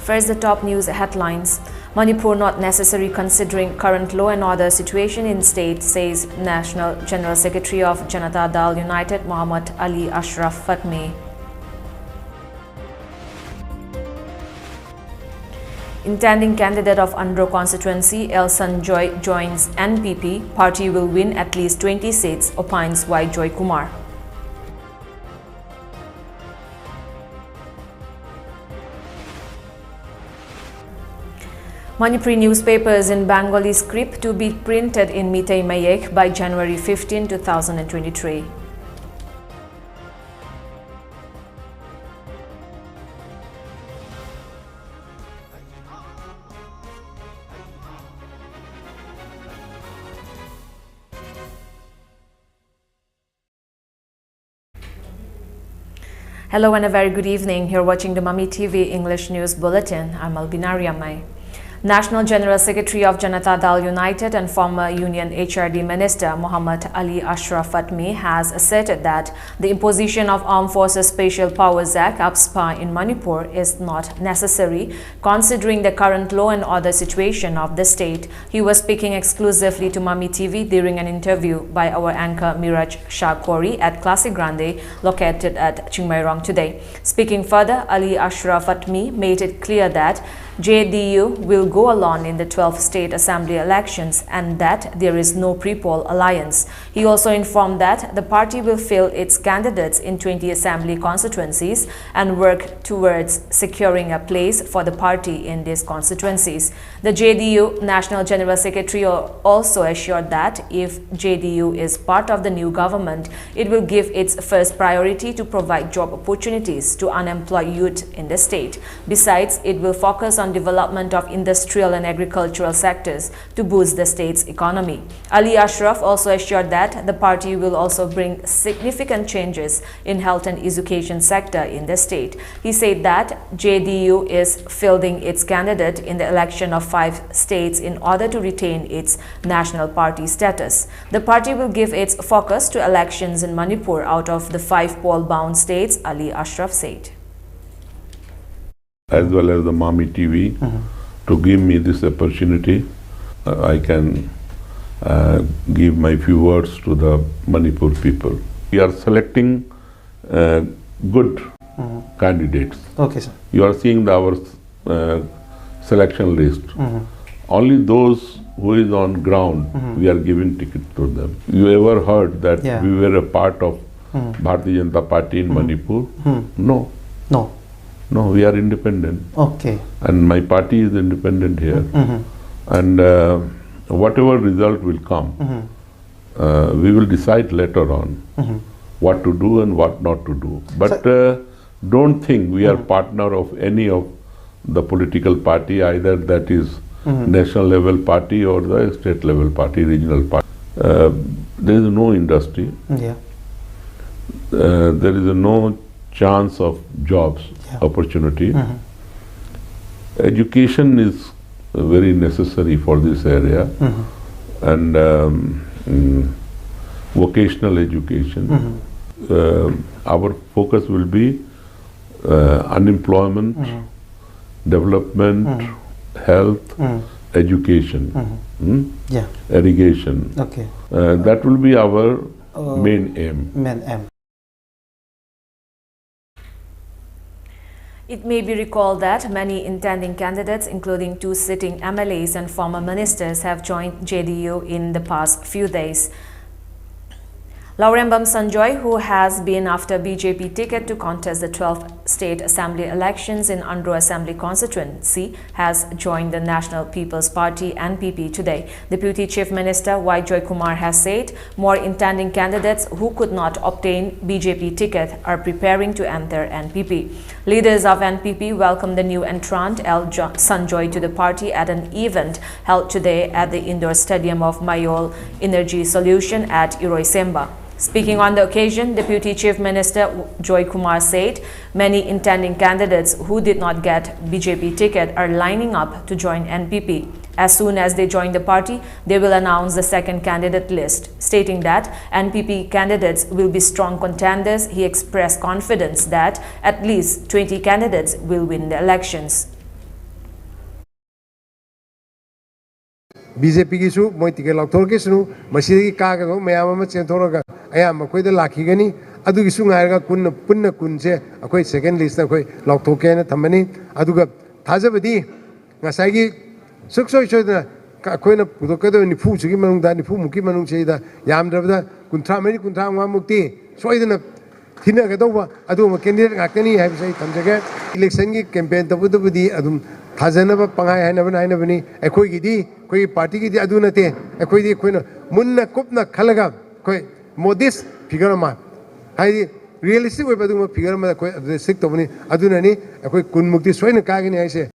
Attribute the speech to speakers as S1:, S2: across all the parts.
S1: First, the top news headlines. Manipur not necessary considering current law and order situation in state, says National General Secretary of Janata Dal United, Muhammad Ali Ashraf Fatmi. Intending candidate of Andhra constituency, L. Sanjoy joins NPP. Party will win at least 20 seats, opines Y. Joy Kumar. Manipuri newspapers in Bengali script to be printed in Meitei Mayek by January 15, 2023. Hello and a very good evening. You're watching the Mami TV English News Bulletin. I'm ALBINA RIAMEI. National General Secretary of Janata Dal United and former Union HRD Minister Muhammad Ali Ashraf Fatmi has asserted that the imposition of Armed Forces Special Powers Act (AFSPA) in Manipur is not necessary considering the current law and order situation of the state. He was speaking exclusively to Mami TV during an interview by our anchor Miraj Shah-Kori at Classic Grande located at Chingmairong today. Speaking further, Ali Ashraf Fatmi made it clear that JDU will go alone in the 12th state assembly elections and that there is no pre-poll alliance. He also informed that the party will field its candidates in 20 assembly constituencies and work towards securing a place for the party in these constituencies. The JDU National General Secretary also assured that if JDU is part of the new government, it will give its first priority to provide job opportunities to unemployed youth in the state. Besides, it will focus on development of industrial and agricultural sectors to boost the state's economy. Ali Ashraf also assured that the party will also bring significant changes in health and education sector in the state. He said that JDU is fielding its candidate in the election of 5 states in order to retain its national party status. The party will give its focus to elections in Manipur out of the 5 poll-bound states, Ali Ashraf said.
S2: As well as the Mami TV, to give me this opportunity. I can give my few words to the Manipur people. We are selecting good candidates.
S3: Okay, sir.
S2: You are seeing our selection list. Only those who is on ground, we are giving ticket to them. You ever heard that we were a part of Bharatiya Janata Party in Manipur? No.
S3: No.
S2: No, we are independent.
S3: Okay.
S2: And my party is independent here. And whatever result will come, we will decide later on what to do and what not to do. But don't think we are partner of any of the political party, either that is national level party or the state level party, regional party. There is no industry.
S3: Yeah.
S2: There is no chance of jobs, opportunity. Education is very necessary for this area, and vocational education. Our focus will be unemployment, development, health, education, irrigation.
S3: Okay.
S2: That will be our main aim.
S1: It may be recalled that many intending candidates, including 2 sitting MLAs and former ministers, have joined JDU in the past few days. Laurembam Sanjoy, who has been after BJP ticket to contest the 12th state assembly elections in Andhra Assembly constituency, has joined the National People's Party NPP today. Deputy Chief Minister Y. Joy Kumar has said more intending candidates who could not obtain BJP ticket are preparing to enter NPP. Leaders of NPP welcomed the new entrant L. Sanjoy to the party at an event held today at the indoor stadium of Mayol Energy Solution at Iroisemba. Speaking on the occasion, Deputy Chief Minister Joy Kumar said many intending candidates who did not get BJP ticket are lining up to join NPP. As soon as they join the party, they will announce the second candidate list. Stating that NPP candidates will be strong contenders, he expressed confidence that at least 20 candidates will win the elections.
S3: BJP ki su moi ticket lok ki sunu masih ka ga mayam ma chen thor ga ayam ma koi da lakhi gani adu ki su ngai ga kun punna kun se akoi second list akoi lok thor ke na thamani adu ga thajabadi ngasai gi suksoi soi da akoi na pudok ka do ni phu chi gi manung da ni phu mu ki manung che da yam da da kuntra mani kuntra ngwa mukti soi da na thina ga do ba adu ma candidate ga kani hai sai thamjaga election gi campaign tabu tabu di adum thajana pangai hai na bani akoi gi di koi party gi di adu na te akoi di koi na munna kupna khalaga koi modis figure ma hai realistic we badu ma figure ma koi realistic to bani adu na ni akoi kun mukti soi na ka gi ni hai se.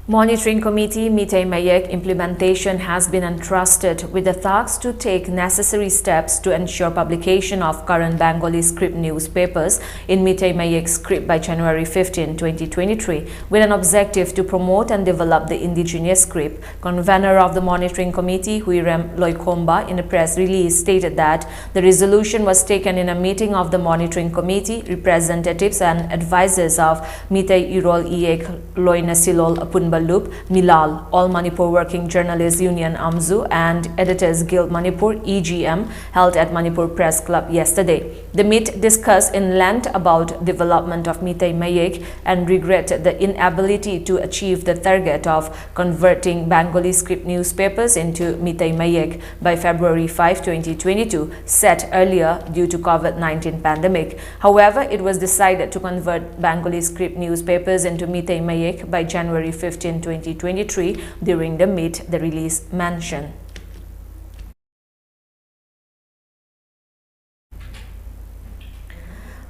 S1: Monitoring Committee Mitei Mayek implementation has been entrusted with the task to take necessary steps to ensure publication of current Bengali script newspapers in Mitei Mayek script by January 15, 2023, with an objective to promote and develop the indigenous script. Convener of the Monitoring Committee, Huirem Loikomba, in a press release stated that the resolution was taken in a meeting of the Monitoring Committee, representatives and advisors of Mitei Irol Iek Loinasilol Apunbal Loop, Milal, All Manipur Working Journalists Union AMZU and Editors Guild Manipur EGM held at Manipur Press Club yesterday. The meet discussed in length about development of Mitei Mayek and regretted the inability to achieve the target of converting Bengali script newspapers into Mitei Mayek by February 5, 2022, set earlier due to COVID-19 pandemic. However, it was decided to convert Bengali script newspapers into Mitei Mayek by January 15, 2023 during the meet, the release mentioned.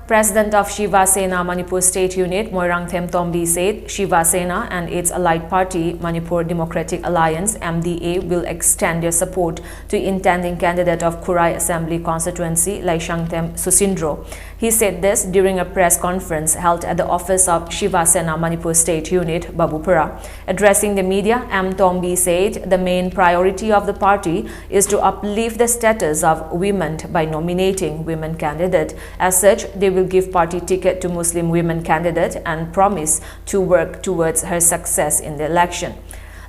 S1: President of Shiva Sena Manipur State Unit, Moirangthem Tombi, said Shiva Sena and its allied party, Manipur Democratic Alliance, MDA, will extend their support to intending candidate of Kurai Assembly constituency, Laishangthem Susindro. He said this during a press conference held at the office of Shiva Sena Manipur State Unit, Babupura. Addressing the media, M. Tombi said the main priority of the party is to uplift the status of women by nominating women candidates. As such, they will give party ticket to Muslim women candidate and promise to work towards her success in the election.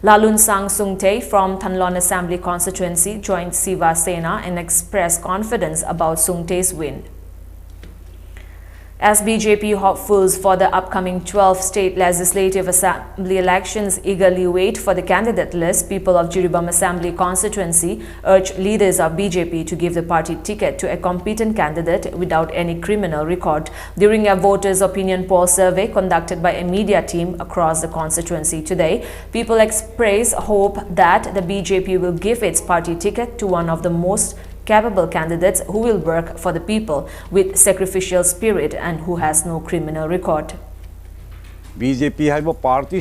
S1: Lalun Sang Sungte from Thanlon Assembly constituency joined Shiva Sena and expressed confidence about Sungte's win. As BJP hopefuls for the upcoming 12 state legislative assembly elections eagerly wait for the candidate list, people of Jiribam Assembly constituency urge leaders of BJP to give the party ticket to a competent candidate without any criminal record. During a voters' opinion poll survey conducted by a media team across the constituency today, people express hope that the BJP will give its party ticket to one of the most capable candidates who will work for the people with sacrificial spirit and who has no criminal record.
S4: BJP haibo party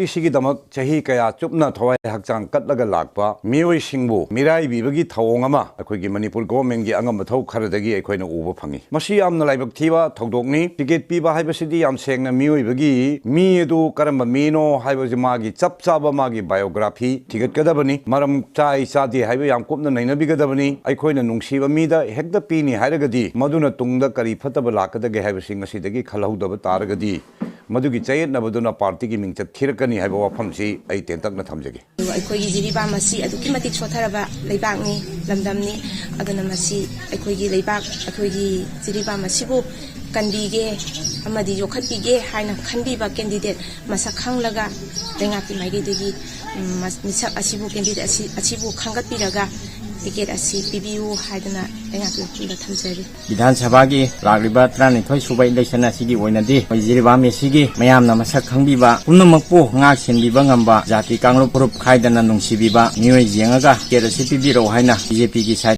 S4: sigi damak chahi kaya chupna thawai hakchang katlaga lakpa mioi singbu mirai bibagi thawong ama akhoi gi Manipur government gi angam thau kharadagi akhoi na uba phangi masi amna laibak thiba thodokni ticket piba haiba sidi am sengna mioi bagi mi edu karamba mino haiba jima gi chap chaba magi biography ticket kadabani maram chai sadi haiba yam kupna naina bigadabani akhoi na nungsiba mida hekda pini hairagadi maduna tungda kari phataba lakadage haiba sing asidagi khalhaudaba taragadi Madugi Chayet Nabaduna party giving Tirkani have our Pumsi, I tentak na Tamjagi.
S5: Akogi Jiriba Masi, Adukimatic Sotaraba, Lebagni, Lamdamni, Adanamasi, Akogi Lebak, Akogi Jiriba Masibu, Kandige, Amadi Yokatigi, Haina Kandiba candidate, Masakang Laga, Dengapi Magidi, Misak Asibu candidate, Asibu Kangapiraga. Ticket asi PBU haidana dengapi pula thamjari
S6: Bidhan Sabagi Lagriba Tranithoi Suba election asigi oinadi Jiriba mesigi mayamna masak khangbiba pumnamakpu ngak senbiba ngamba jati kanglo purup khaidana nungsibiba mioi jengaga kerasi pibiro haina BJP gi side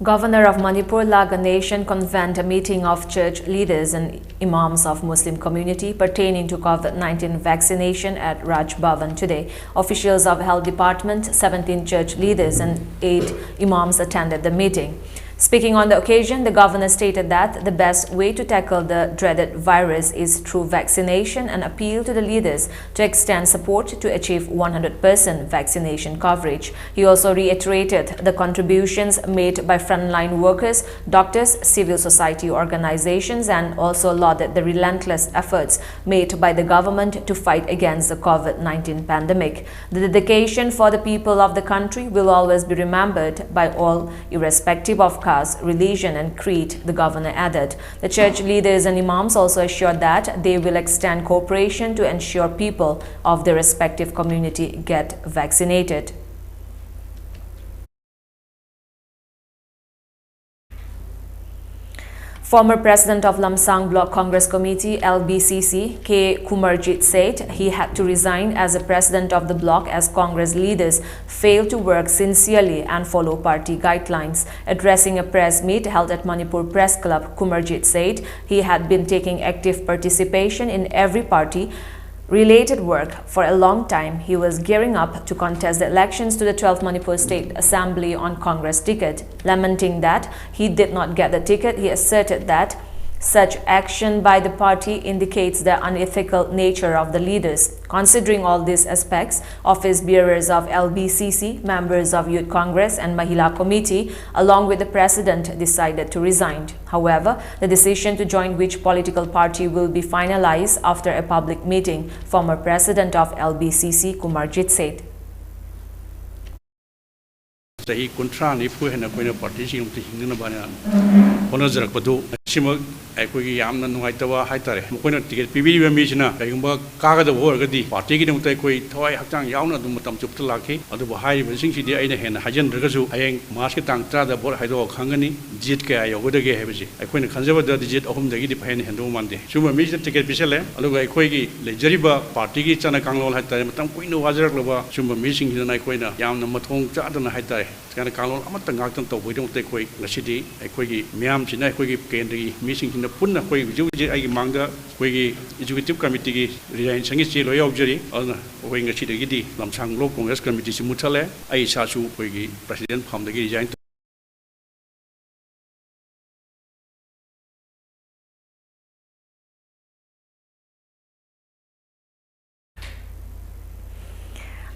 S1: Governor of Manipur Vaccination convened a meeting of church leaders and imams of Muslim community pertaining to COVID-19 vaccination at Raj Bhavan today. Officials of Health Department, 17 church leaders and 8 imams attended the meeting. Speaking on the occasion, the governor stated that the best way to tackle the dreaded virus is through vaccination and appealed to the leaders to extend support to achieve 100% vaccination coverage. He also reiterated the contributions made by frontline workers, doctors, civil society organizations, and also lauded the relentless efforts made by the government to fight against the COVID-19 pandemic. The dedication for the people of the country will always be remembered by all, irrespective of caste, religion, and creed, the governor added. The church leaders and imams also assured that they will extend cooperation to ensure people of their respective community get vaccinated. Former President of Lamsang Block Congress Committee LBCC, K. Kumarjit, said he had to resign as a president of the bloc as Congress leaders failed to work sincerely and follow party guidelines. Addressing a press meet held at Manipur Press Club, Kumarjit said he had been taking active participation in every party related work for a long time. He was gearing up to contest the elections to the 12th Manipur State Assembly on Congress ticket. Lamenting that he did not get the ticket, he asserted that such action by the party indicates the unethical nature of the leaders. Considering all these aspects, office bearers of LBCC, members of Youth Congress and Mahila Committee, along with the president, decided to resign. However, the decision to join which political party will be finalized after a public meeting, former president of LBCC, Kumarjit, said.
S7: Sahi kontra ni fu hena koina party sing umti hingna bana hono jarak padu sima aikoi yamna nuai tawa haitare koina ticket pbi mi china kaigumba kaga da horgadi party gi numtai koi thoi hakchang yauna dum matam chupta lakhi adu ba hai bin sing sidi aina hena hajan ragasu hayeng mas ki tang tra da bor haido khangani jit ka yogodage hebaji aikoina khanjaba da jit ahum dagi di phain hendo mande suma mi ticket pisale aluga aikoi gi lejariba party gi chana kanglol haitare matam koino wajarak loba suma mi sing hina koina yamna mathong cha dana haitare kana kanglol amata ngaktan to boidong te koi ngasidi aikoi gi miam china aikoi gi kendri mi sing hina punna koi ju ji ai mangda koi gi executive committee gi resign sangi che lo yaujari ana koi ngasidi gi di lamsang block congress committee si muthale ai sa su koi gi president pham da gi resign.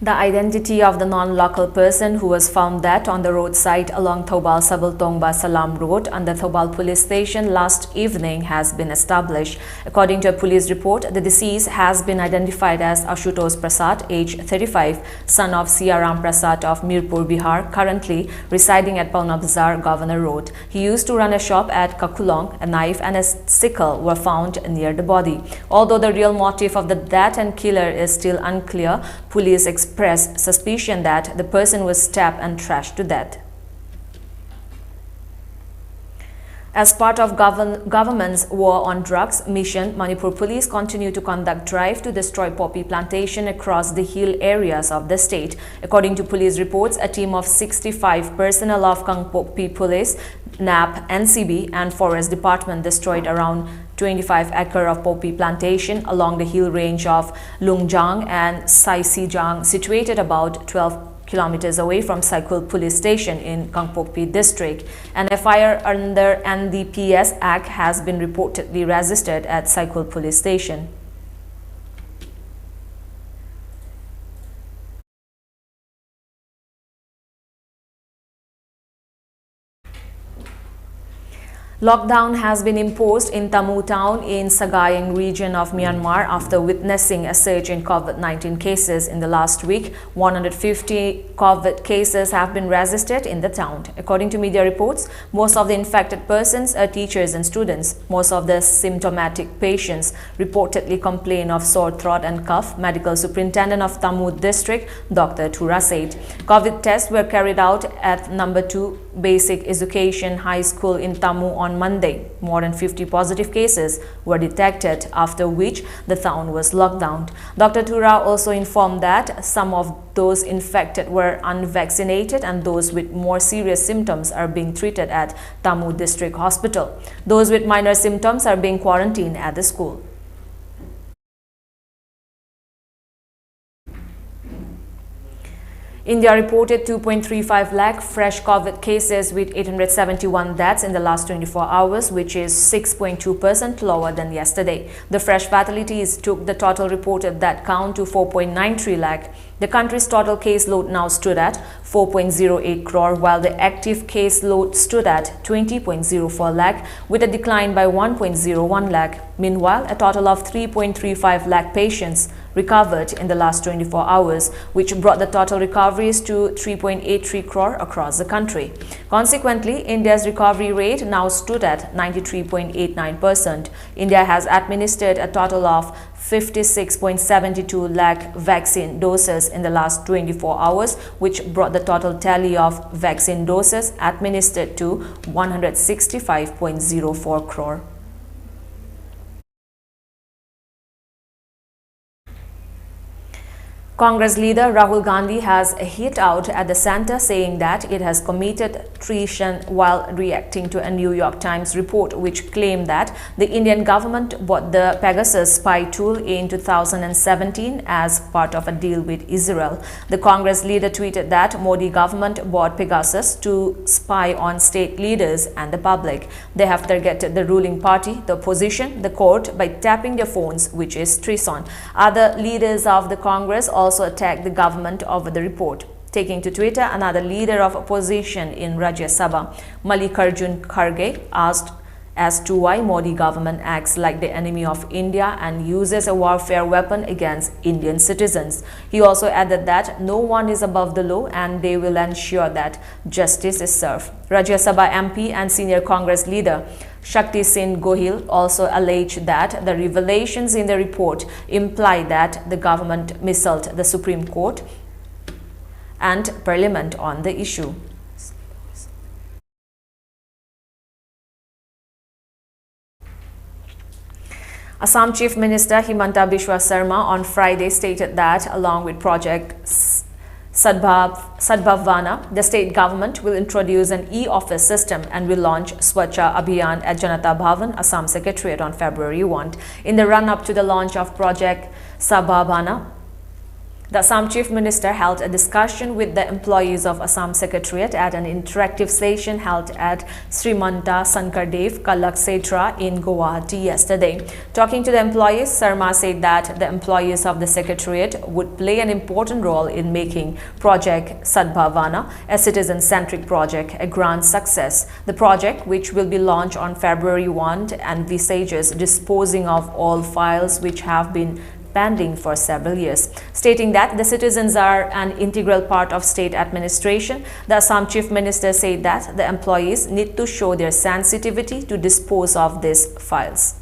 S1: The identity of the non-local person who was found dead on the roadside along Thobal Sabaltongba Salam Road under Thobal police station last evening has been established. According to a police report, the deceased has been identified as Ashutosh Prasad, age 35, son of Siaram Prasad of Mirpur, Bihar, currently residing at Pauna Bazar, Governor Road. He used to run a shop at Kakulong. A knife and a sickle were found near the body. Although the real motive of the death and killer is still unclear, police expressed suspicion that the person was stabbed and trashed to death. As part of government's war on drugs mission, Manipur police continue to conduct drive to destroy poppy plantation across the hill areas of the state. According to police reports, a team of 65 personnel of Kangpokpi Police, NAP, NCB and Forest Department destroyed around 25 acres of poppy plantation along the hill range of Lungjang and Saisijang, situated about 12 kilometers away from Saikul Police Station in Kangpokpi district. An FIR under NDPS Act has been reportedly registered at Saikul Police Station. Lockdown has been imposed in Tamu town in Sagaing region of Myanmar after witnessing a surge in COVID-19 cases in the last week. 150 COVID cases have been registered in the town. According to media reports, most of the infected persons are teachers and students. Most of the symptomatic patients reportedly complain of sore throat and cough. Medical Superintendent of Tamu district, Dr. Tura said. COVID tests were carried out at number 2 Basic Education High School in Tamu on Monday. More than 50 positive cases were detected, after which the town was locked down. Dr. Tura also informed that some of those infected were unvaccinated and those with more serious symptoms are being treated at Tamu District Hospital. Those with minor symptoms are being quarantined at the school. India reported 2.35 lakh fresh COVID cases with 871 deaths in the last 24 hours, which is 6.2% lower than yesterday. The fresh fatalities took the total reported death count to 4.93 lakh. The country's total caseload now stood at 4.08 crore, while the active caseload stood at 20.04 lakh, with a decline by 1.01 lakh. Meanwhile, a total of 3.35 lakh patients recovered in the last 24 hours, which brought the total recoveries to 3.83 crore across the country. Consequently, India's recovery rate now stood at 93.89%. India has administered a total of 56.72 lakh vaccine doses in the last 24 hours, which brought the total tally of vaccine doses administered to 165.04 crore. Congress leader Rahul Gandhi has hit out at the center, saying that it has committed treason while reacting to a New York Times report which claimed that the Indian government bought the Pegasus spy tool in 2017 as part of a deal with Israel. The Congress leader tweeted that Modi government bought Pegasus to spy on state leaders and the public. They have targeted the ruling party, the opposition, the court by tapping their phones, which is treason. Other leaders of the Congress also attacked the government over the report. Taking to Twitter, another leader of opposition in Rajya Sabha, Mallikarjun Kharge, asked as to why Modi government acts like the enemy of India and uses a warfare weapon against Indian citizens. He also added that no one is above the law and they will ensure that justice is served. Rajya Sabha MP and senior Congress leader Shakti Singh Gohil also alleged that the revelations in the report imply that the government misled the Supreme Court and Parliament on the issue. Assam Chief Minister Himanta Biswa Sarma on Friday stated that along with Project Sadbhavana, the state government will introduce an e-office system and will launch Swachha Abhiyan at Janata Bhavan, Assam Secretariat on February 1. In the run-up to the launch of Project Sadbhavana, the Assam Chief Minister held a discussion with the employees of Assam Secretariat at an interactive session held at Srimanta Sankardev Kalaksetra in Guwahati yesterday. Talking to the employees, Sarma said that the employees of the Secretariat would play an important role in making Project Sadbhavana, a citizen-centric project, a grand success. The project, which will be launched on February 1, envisages disposing of all files which have been pending for several years. Stating that the citizens are an integral part of state administration, the Assam Chief Minister said that the employees need to show their sensitivity to dispose of these files.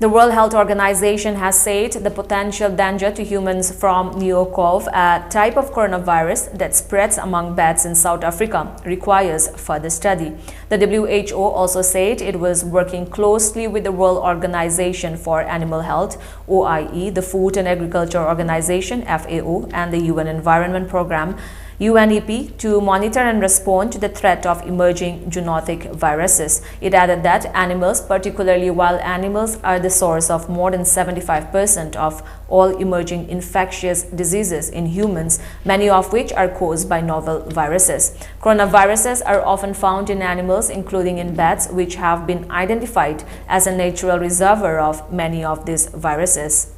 S1: The World Health Organization has said the potential danger to humans from Nonlocal, a type of coronavirus that spreads among bats in South Africa, requires further study. The WHO also said it was working closely with the World Organization for Animal Health, OIE, the Food and Agriculture Organization, FAO, and the UN Environment Programme, UNEP, to monitor and respond to the threat of emerging zoonotic viruses. It added that animals, particularly wild animals, are the source of more than 75% of all emerging infectious diseases in humans, many of which are caused by novel viruses. Coronaviruses are often found in animals, including in bats, which have been identified as a natural reservoir of many of these viruses.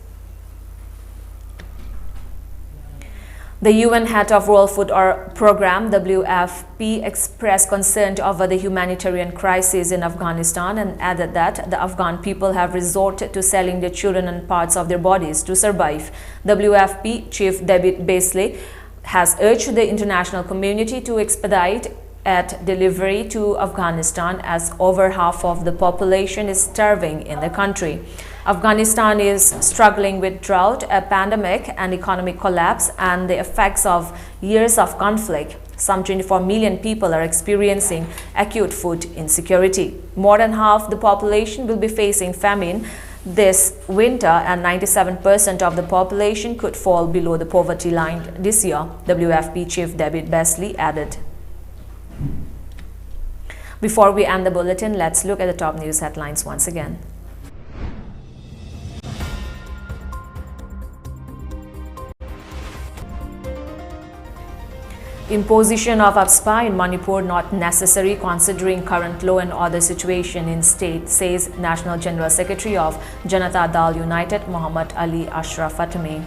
S1: The UN head of World Food Programme, WFP, expressed concern over the humanitarian crisis in Afghanistan and added that the Afghan people have resorted to selling their children and parts of their bodies to survive. WFP Chief David Beasley has urged the international community to expedite aid delivery to Afghanistan, as over half of the population is starving in the country. Afghanistan is struggling with drought, a pandemic, and economic collapse, and the effects of years of conflict. Some 24 million people are experiencing acute food insecurity. More than half the population will be facing famine this winter, and 97% of the population could fall below the poverty line this year, WFP Chief David Beasley added. Before we end the bulletin, let's look at the top news headlines once again. Imposition of APSPA in Manipur not necessary considering current law and order situation in state, says National General Secretary of Janata Dal United, Muhammad Ali Ashraf Fatemi.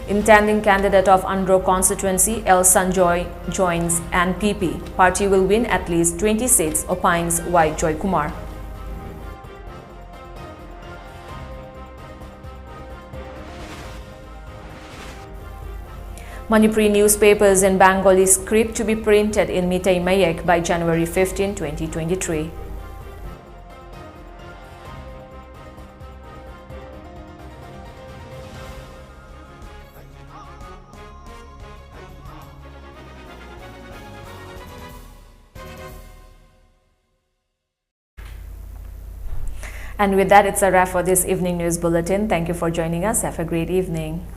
S1: Intending candidate of Andhra constituency, L. Sanjoy joins NPP. Party will win at least 20 seats, opines Y. Joy Kumar. Manipuri newspapers in Bengali script to be printed in Mitai Mayek by January 15, 2023. And with that, it's a wrap for this evening news bulletin. Thank you for joining us. Have a great evening.